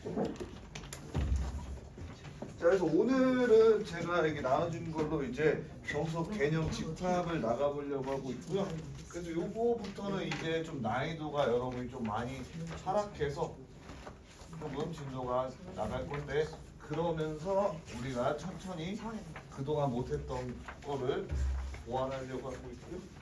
자, 그래서 오늘은 제가 이렇게 나눠준 걸로 이제 정석 개념 집합을 나가보려고 하고 있고요. 그래서 요거부터는 이제 좀 난이도가 여러분이 좀 많이 하락해서 조금 진도가 나갈 건데, 그러면서 우리가 천천히 그동안 못했던 거를 보완하려고 하고 있고요.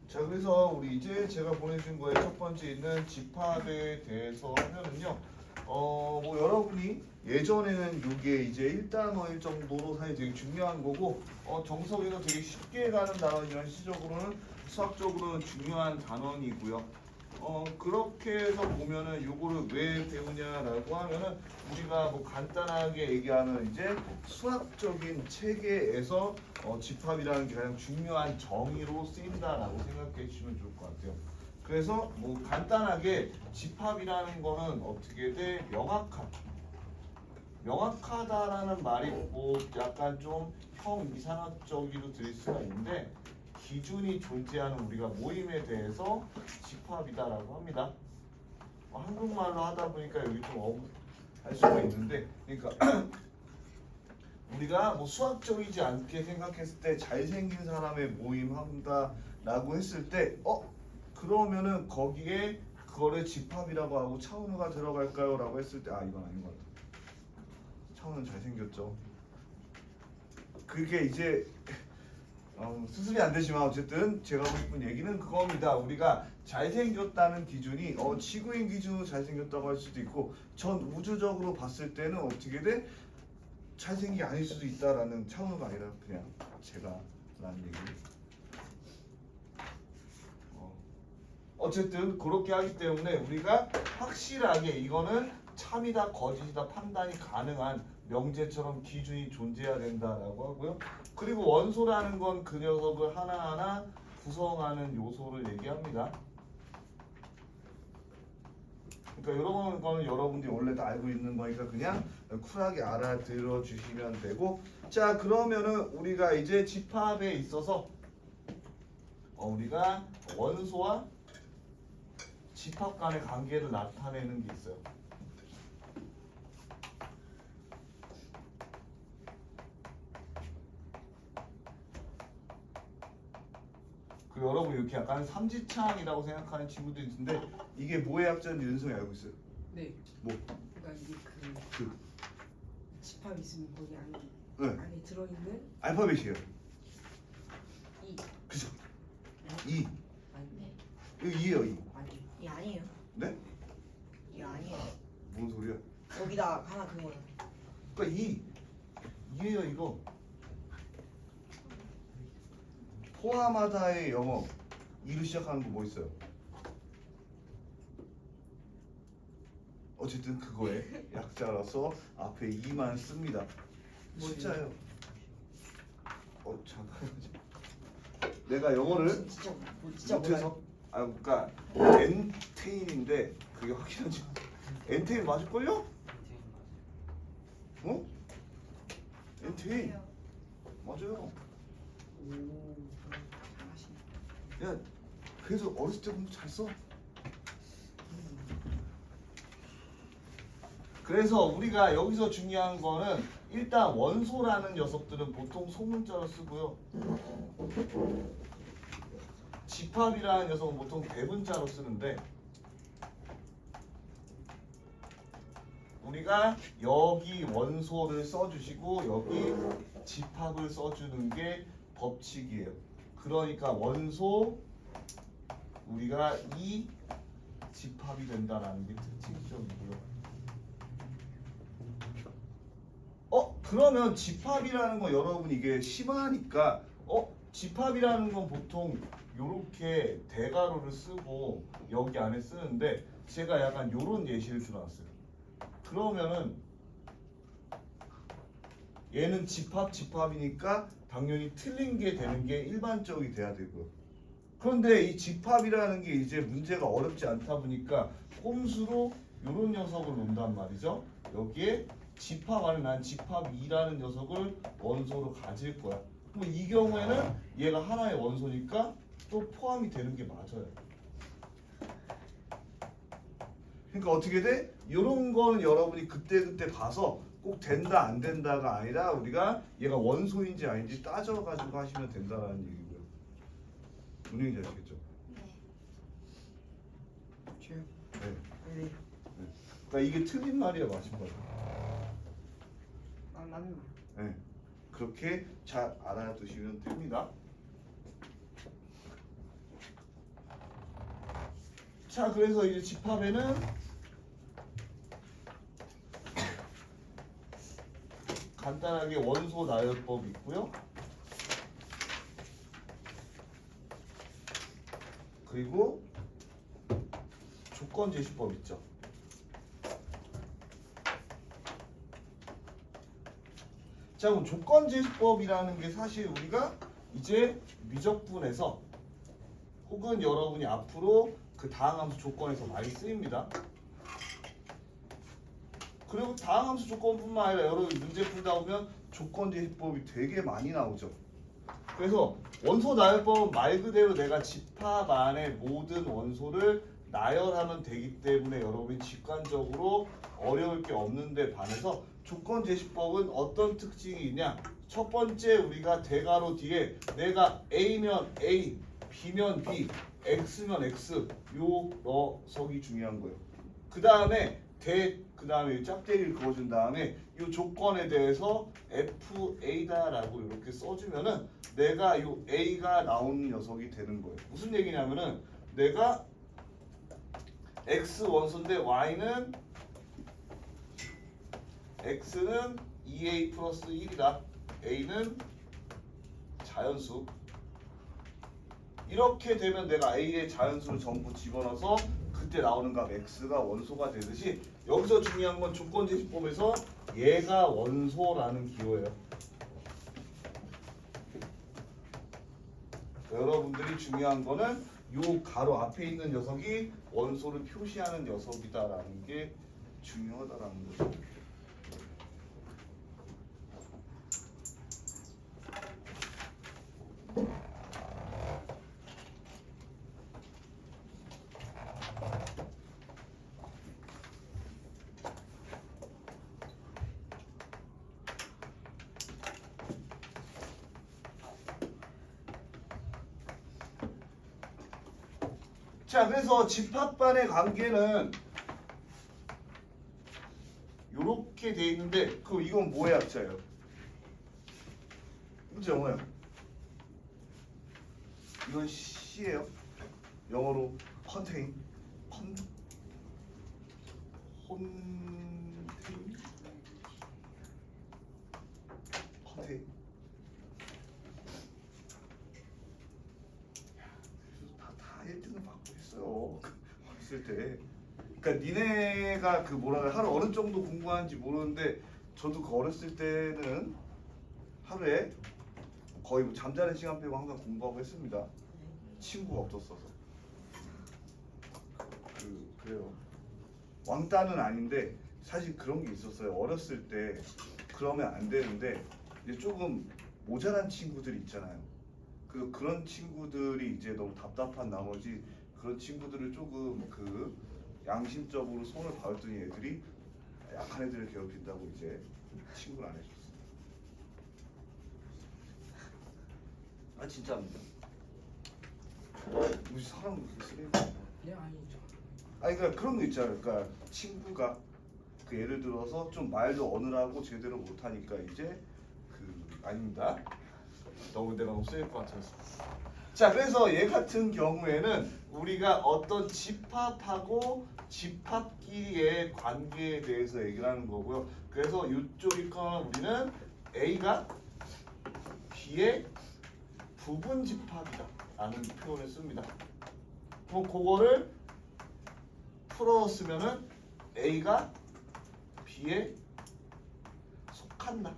자, 그래서 우리 이제 제가 보내준 거에 첫 번째 있는 집합에 대해서 하면은요, 뭐 여러분이 예전에는 이게 이제 1단어일 정도로 사실 되게 중요한 거고, 정석에서 되게 쉽게 가는 단어이지만 실질적으로는 수학적으로는 중요한 단원이고요. 그렇게 해서 보면은 요거를 왜 배우냐라고 하면은 우리가 뭐 간단하게 얘기하면 이제 수학적인 체계에서 집합이라는 게 가장 중요한 정의로 쓰인다라고 생각해 주시면 좋을 것 같아요. 그래서 뭐 간단하게 집합이라는 거는 어떻게 돼? 명확하다라는 말이 뭐 약간 좀 형 이상학적으로 들릴 수가 있는데, 기준이 존재하는 우리가 모임에 대해서 집합이다라고 합니다. 한국말로 하다 보니까 여기 좀 할 수가 있는데, 그러니까 우리가 뭐 수학적이지 않게 생각했을 때 잘생긴 사람의 모임 한다라고 했을 때, 그러면은 거기에 그거를 집합이라고 하고 차은우가 들어갈까요? 라고 했을 때, 이건 아닌 것 같아. 차은우는 잘생겼죠. 그게 이제 수습이 안 되지만 어쨌든 제가 하고 싶은 얘기는 그겁니다. 우리가 잘생겼다는 기준이 지구인 기준으로 잘생겼다고 할 수도 있고, 전 우주적으로 봤을 때는 어떻게 돼? 잘생긴 게 아닐 수도 있다라는 차원가 아니라 그냥 제가 라는 얘기. 어쨌든 그렇게 하기 때문에 우리가 확실하게 이거는 참이다 거짓이다 판단이 가능한 명제처럼 기준이 존재해야 된다라고 하고요. 그리고 원소라는 건 그 녀석을 하나하나 구성하는 요소를 얘기합니다. 그러니까 이런 거는 여러분들이 원래 다 알고 있는 거니까 그냥 쿨하게 알아들어 주시면 되고, 자, 그러면은 우리가 이제 집합에 있어서 우리가 원소와 집합 간의 관계를 나타내는 게 있어요. 그 여러분 이렇게 약간 삼지창이라고 생각하는 친구도 있는데, 이게 뭐의 약자인지 윤성이 알고 있어요? 네. 뭐? 그러니까 이게 그 집합 있으면 거기 네. 안에 들어있는 알파벳이에요. 이 그죠? 이. 아니 이거 이에요, 이. 아니 이 아니에요. 네? 이 아니에요. 뭔 소리야? 여기다 하나 그거요. 그러니까 이에요, 이거. 포함하다의 영어 이로 시작하는 거 뭐 있어요? 어쨌든 그거에 약자라서 앞에 이만 씁니다. 숫자예요. 잠깐만. 내가 영어를 진짜 진짜 못해서 그러니까 엔테인인데 그게 확실하지? 엔테인 맞을걸요? 어? 엔테인 맞아요. 오 잘하시네. 야, 그래서 어렸을 때 공부 잘 써. 그래서 우리가 여기서 중요한 거는 일단 원소라는 녀석들은 보통 소문자로 쓰고요. 집합이라는 녀석은 보통 대문자로 쓰는데 우리가 여기 원소를 써주시고 여기 집합을 써주는 게 법칙이에요. 그러니까 원소 우리가 이 집합이 된다라는 게 특징적이고요. 그러면 집합이라는 거 여러분 이게 심하니까 집합이라는 건 보통 요렇게 대괄호를 쓰고 여기 안에 쓰는데 제가 약간 요런 예시를 줄여놨어요. 그러면은 얘는 집합이니까 당연히 틀린 게 되는 게 일반적이 돼야 되고요. 그런데 이 집합이라는 게 이제 문제가 어렵지 않다 보니까 꼼수로 요런 녀석을 놓는단 말이죠. 여기에 집합 안에 난 집합 2라는 녀석을 원소로 가질 거야. 그럼 이 경우에는 얘가 하나의 원소니까 또 포함이 되는 게 맞아요. 그러니까 어떻게 돼? 이런 거는 여러분이 그때그때 봐서 꼭 된다 안 된다가 아니라 우리가 얘가 원소인지 아닌지 따져가지고 하시면 된다라는 얘기고요. 문영이 잘 아시겠죠? 저요? 네. 네. 그러니까 이게 틀린 말이야 맞은 말이야. 맞는 말. 네. 그렇게 잘 알아두시면 됩니다. 자, 그래서 이제 집합에는 간단하게 원소 나열법 있고요. 그리고 조건 제시법 있죠. 자, 그럼 조건 제시법이라는 게 사실 우리가 이제 미적분에서 혹은 여러분이 앞으로 그 다항함수 조건에서 많이 쓰입니다. 그리고 다항함수 조건뿐만 아니라 여러 문제 풀다 보면 조건 제시법이 되게 많이 나오죠. 그래서 원소 나열법은 말 그대로 내가 집합 안에 모든 원소를 나열하면 되기 때문에 여러분이 직관적으로 어려울 게 없는데 반해서 조건 제시법은 어떤 특징이 있냐? 첫 번째 우리가 대괄호 뒤에 내가 A면 A, B면 B, X면 X 요 녀석이 중요한 거예요. 그 다음에 그 다음에 짝대기를 그어준 다음에 이 조건에 대해서 FA다라고 이렇게 써주면은 내가 요 A가 나오는 녀석이 되는 거예요. 무슨 얘기냐면은 내가 X 원소인데 X는 2A 플러스 1이다. A는 자연수. 이렇게 되면 내가 A의 자연수를 전부 집어넣어서 그때 나오는 값 X가 원소가 되듯이 여기서 중요한 건 조건 제시법에서 얘가 원소라는 기호예요. 여러분들이 중요한 거는 요 가로 앞에 있는 녀석이 원소를 표시하는 녀석이다라는 게 중요하다라는 거죠. 자, 그래서 집합반의 관계는 요렇게 돼 있는데 그 이건 뭐의 합자예요? 그죠, 영어요? 이건 C예요. 영어로 contain, contain. 다 1등을 받고 있어요. 어렸을 때. 그러니까 니네가 그 뭐라 그래 하루 어느 정도 공부하는지 모르는데 저도 그 어렸을 때는 하루에 거의 뭐 잠자는 시간 빼고 항상 공부하고 했습니다. 친구가 없었어서. 그래요. 왕따는 아닌데 사실 그런 게 있었어요. 어렸을 때 그러면 안 되는데 이제 조금 모자란 친구들 있잖아요. 그런 친구들이 이제 너무 답답한 나머지 그런 친구들을 조금 그 양심적으로 손을 봐줬더니 애들이 약한 애들을 괴롭힌다고 이제 친구를 안 해줬어요. 아 진짜입니다. 우리 사람 그렇게 쓰레기. 네 아니죠. 아니 그러니까 그런 거 있잖아요. 그러니까 친구가 그 예를 들어서 좀 말도 어눌하고 제대로 못하니까 이제 그 아닙니다. 너무 내가 너무 세일 것 같아서. 자 그래서 얘 같은 경우에는 우리가 어떤 집합하고 집합끼리의 관계에 대해서 얘기를 하는 거고요. 그래서 이쪽이 거는 우리는 A가 B의 부분 집합이다 라는 표현을 씁니다. 그럼 그거를 풀어쓰면은 A가 B에 속한다.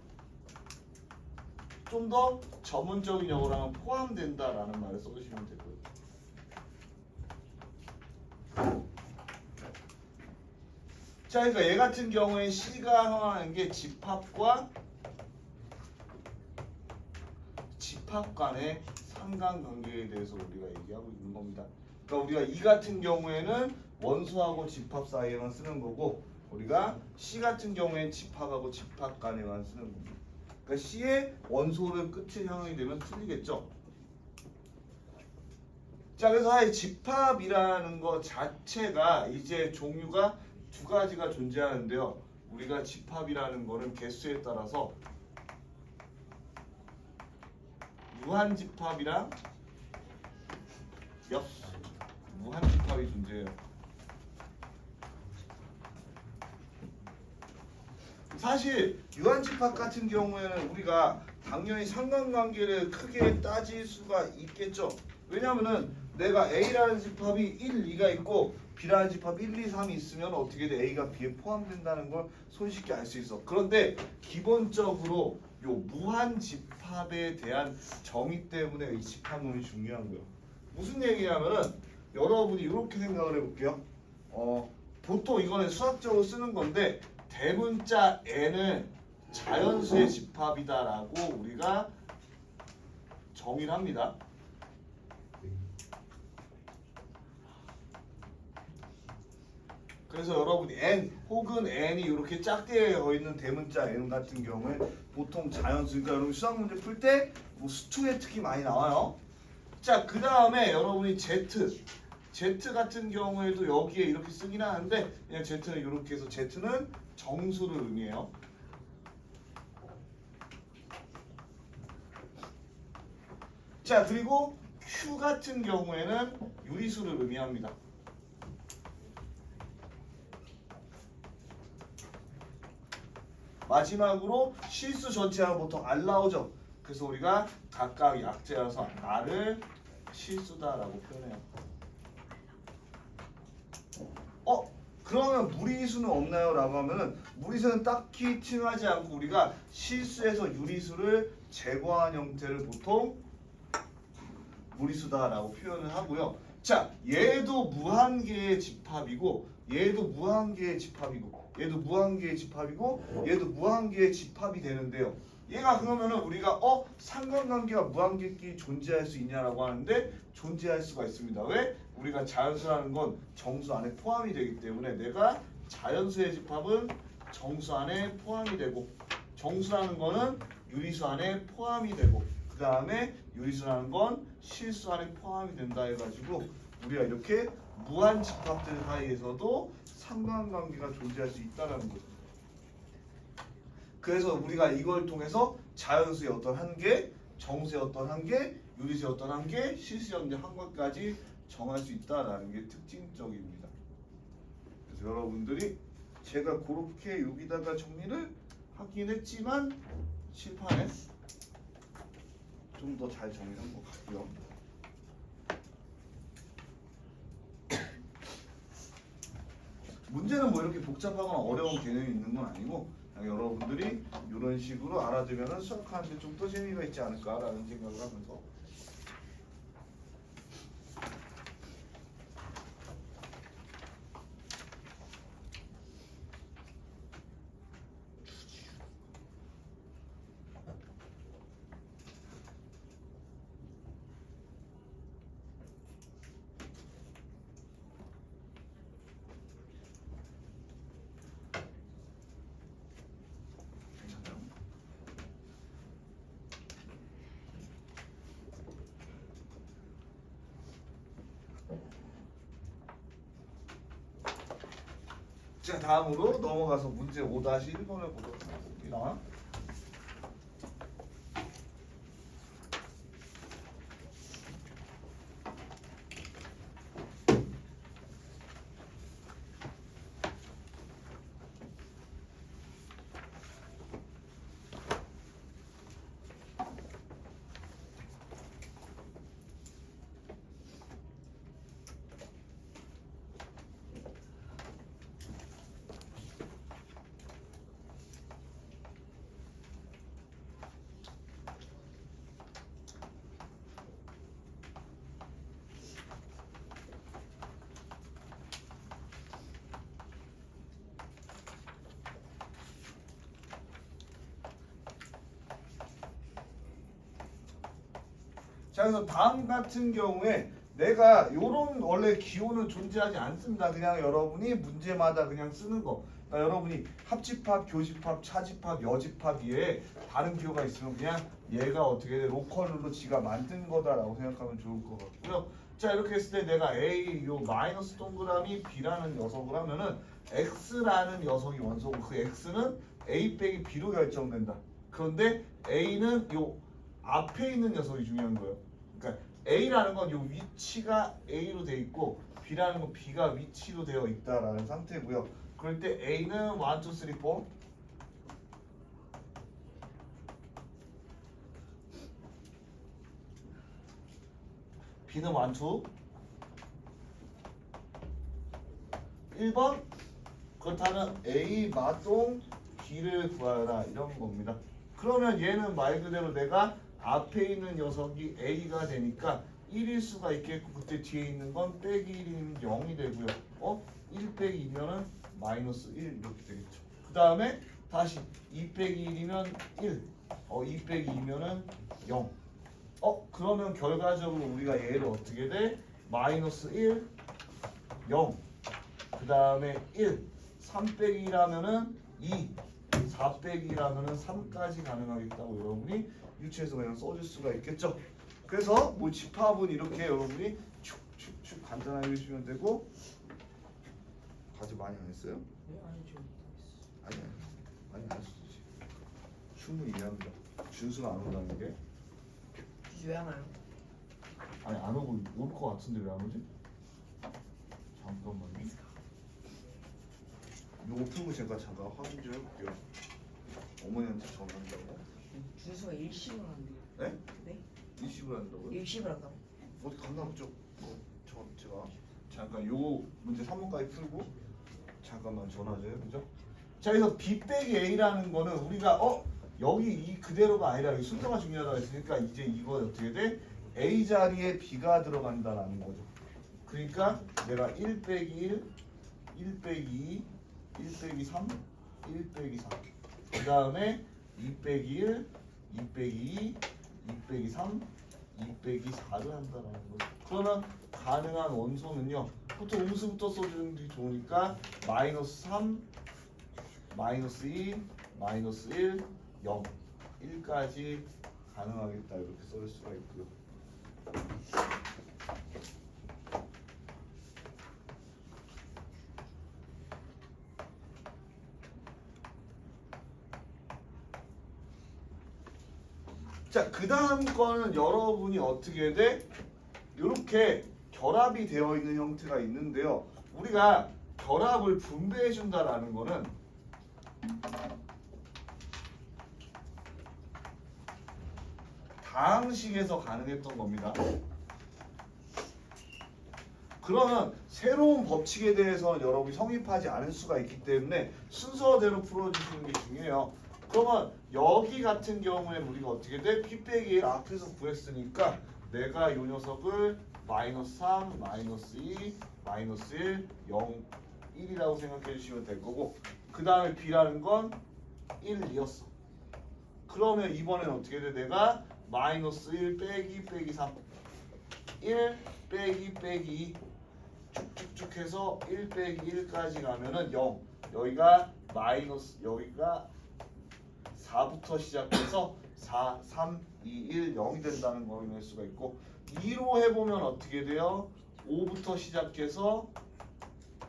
좀 더 전문적인 용어로 하면 포함된다라는 말을 써주시면 되고요. 자, 그러니까 얘 같은 경우에 C가 하는 게 집합과 집합 간의 상관관계에 대해서 우리가 얘기하고 있는 겁니다. 그러니까 우리가 이 같은 경우에는 원소하고 집합 사이에만 쓰는 거고 우리가 C 같은 경우에는 집합하고 집합 간에만 쓰는 겁니다. 그러니까 C의 원소를 끝에 향하게 되면 틀리겠죠. 자, 그래서 아예 집합이라는 것 자체가 이제 종류가 두 가지가 존재하는데요. 우리가 집합이라는 거는 개수에 따라서 무한집합이랑 무한집합이 존재해요. 사실 유한집합 같은 경우에는 우리가 당연히 상관관계를 크게 따질 수가 있겠죠. 왜냐면은 내가 A라는 집합이 1, 2가 있고 B라는 집합 1, 2, 3이 있으면 어떻게 돼? A가 B에 포함된다는 걸 손쉽게 알 수 있어. 그런데 기본적으로 요 무한집합에 대한 정의 때문에 이 집합론이 중요한 거예요. 무슨 얘기냐면은 여러분이 이렇게 생각을 해볼게요. 보통 이거는 수학적으로 쓰는 건데 대문자 n은 자연수의 집합이다라고 우리가 정의를 합니다. 그래서 여러분이 n 혹은 n이 이렇게 짝대어 있는 대문자 n 같은 경우에 보통 자연수, 그러니까 여러분 수학 문제 풀 때 뭐 수투에 특히 많이 나와요. 자, 그 다음에 여러분이 Z 같은 경우에도 여기에 이렇게 쓰긴 하는데 그냥 Z는 이렇게 해서 Z는 정수를 의미해요. 자, 그리고 Q 같은 경우에는 유리수를 의미합니다. 마지막으로 실수 전체가 보통 R 나오죠. 그래서 우리가 각각 약자여서 R을 실수다라고 표현해요. 그러면 무리수는 없나요? 라고 하면은 무리수는 딱히 칭하지 않고 우리가 실수에서 유리수를 제거한 형태를 보통 무리수다라고 표현을 하고요. 자, 얘도 무한계의 집합이고 얘도 무한계의 집합이고 얘도 무한계의 집합이고 얘도 무한계의 집합이 되는데요. 얘가 그러면은 우리가 상관관계가 무한계끼리 존재할 수 있냐라고 하는데 존재할 수가 있습니다. 왜? 우리가 자연수라는 건 정수 안에 포함이 되기 때문에 내가 자연수의 집합은 정수 안에 포함이 되고 정수라는 거는 유리수 안에 포함이 되고 그 다음에 유리수라는 건 실수 안에 포함이 된다 해가지고 우리가 이렇게 무한집합들 사이에서도 상관관계가 존재할 수 있다는 거죠. 그래서 우리가 이걸 통해서 자연수의 어떤 한계, 정수의 어떤 한계, 유리수의 어떤 한계, 실수의 한계까지 정할 수 있다라는 게 특징적입니다. 그래서 여러분들이 제가 그렇게 여기다가 정리를 하긴 했지만 칠판에 좀 더 잘 정리한 것 같고요. 문제는 뭐 이렇게 복잡하거나 어려운 개념이 있는 건 아니고 그냥 여러분들이 이런 식으로 알아두면 수학하는데 좀 더 재미가 있지 않을까라는 생각을 하면서 괜찮아요? 자, 다음으로 넘어가서 문제 5-1번을 보도록 하겠습니다. 자, 그래서 다음 같은 경우에 내가 요런 원래 기호는 존재하지 않습니다. 그냥 여러분이 문제마다 그냥 쓰는 거. 그러니까 여러분이 합집합, 교집합, 차집합, 여집합 위에 다른 기호가 있으면 그냥 얘가 어떻게 돼? 로컬룰로 지가 만든 거다라고 생각하면 좋을 것 같고요. 자, 이렇게 했을 때 내가 A 요 마이너스 동그라미 B라는 녀석을 하면은 X라는 녀석이 원소고 그 X는 A 빼기 B로 결정된다. 그런데 A는 요 앞에 있는 녀석이 중요한 거예요. 그러니까 A라는 건 요 위치가 A로 돼 있고 B라는 건 B가 위치로 되어 있다라는 상태고요. 그럴 때 A는 1, 2, 3, 4 B는 1, 2 1번 그렇다면 A 마동 B를 구하라 이런 겁니다. 그러면 얘는 말 그대로 내가 앞에 있는 녀석이 A가 되니까 1일 수가 있겠고 그때 뒤에 있는 건 빼기 1이면 0이 되고요. 1 빼기 2면은 마이너스 1 이렇게 되겠죠. 그 다음에 다시 2 빼기 1이면 1 2 빼기 2면은 0 그러면 결과적으로 우리가 얘를 어떻게 돼? 마이너스 1 0 그 다음에 1 3 빼기 1하면은 2 4 빼기 1하면은 3까지 가능하겠다고 여러분이 유추해서 그냥 써줄 수가 있겠죠. 그래서 뭐 집합은 이렇게 여러분이 축축축 간단하게 해주시면 되고 과제 많이 안 했어요? 네, 아니죠. 아니 많이 안 했었지. 충분히 이해합니다. 준수가 안 온다는 게 왜 하나요? 아니 안 오고 올 것 같은데 왜 안 오지? 잠깐만요. 이거 풀고 제가 잠깐 확인 좀 해볼게요. 어머니한테 전화한다고? 준수가 일식을 한대요. 네? 네? 일식을 한다고요? 일식을 한다고. 어디 갔나 보죠? 제가 잠깐 요 문제 3번까지 풀고 잠깐만 전화 좀 해보죠. 자, 그래서 B 빼기 A라는 거는 우리가 여기 이 그대로가 아니라 이 순서가 중요하다고 했으니까 이제 이거 어떻게 돼? A 자리에 B가 들어간다라는 거죠. 그러니까 내가 1 빼기 1, 1 빼기 2, 1 빼기 3, 1 빼기 4. 그 다음에 2 빼기 1, 2 빼기 2, 2 빼기 3, 2 빼기 4를 한다라는 거죠. 그러면 가능한 원소는요. 보통 음수부터 써주는 게 좋으니까 마이너스 3, 마이너스 2, 마이너스 1, 0, 1까지 가능하겠다 이렇게 써줄 수가 있고요. 자, 그 다음 거는 여러분이 어떻게 돼? 이렇게 결합이 되어 있는 형태가 있는데요. 우리가 결합을 분배해 준다라는 거는 다항식에서 가능했던 겁니다. 그러면 새로운 법칙에 대해서는 여러분이 성립하지 않을 수가 있기 때문에 순서대로 풀어주시는 게 중요해요. 그러면 여기 같은 경우에 우리가 어떻게 돼? P 빼기 1 앞에서 구했으니까 내가 이 녀석을 마이너스 3, 마이너스 2, 마이너스 1, 0, 1이라고 생각해 주시면 될 거고 그 다음에 B라는 건 1이었어. 그러면 이번엔 어떻게 돼? 내가 마이너스 1 빼기 3 1 빼기 2 쭉쭉쭉 해서 1 빼기 1까지 가면은 0 여기가 마이너스 여기가 4부터 시작해서 4, 3, 2, 1, 0이 된다는 걸 확인할 수가 있고 2로 해보면 어떻게 돼요? 5부터 시작해서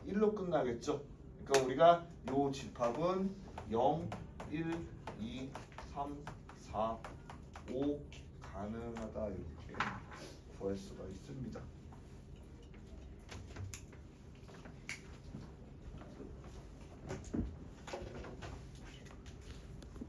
1로 끝나겠죠. 그러니까 우리가 요 집합은 0, 1, 2, 3, 4, 5 가능하다 이렇게 구할 수가 있습니다.